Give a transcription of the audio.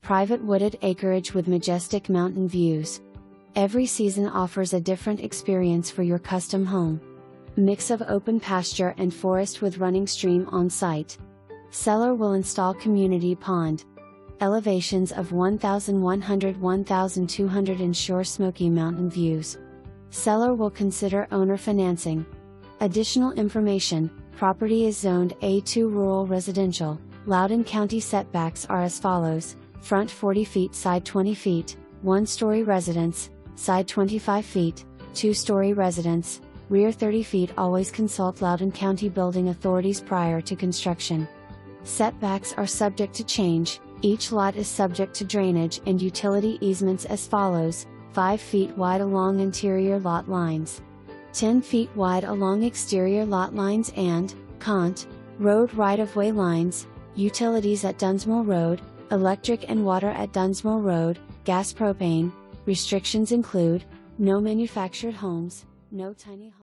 private wooded acreage with majestic mountain views. Every season offers a different experience for your custom home. Mix of open pasture and forest with running stream on site. Seller will install community pond. Elevations of 1,100–1,200 ensure Smoky Mountain views. Seller will consider owner financing. Additional information: property is zoned A2 rural residential. Loudon County setbacks are as follows: front 40 feet, side 20 feet, 1-story residence, side 25 feet, 2-story residence, rear 30 feet. Always consult Loudon County building authorities prior to construction. Setbacks are subject to change. Each lot is subject to drainage and utility easements as follows: 5 feet wide along interior lot lines, 10 feet wide along exterior lot lines and cont road right-of-way lines. Utilities at Dunsmore Rd, electric and water at Dunsmore Rd, gas propane. Restrictions include: no manufactured homes, no tiny homes.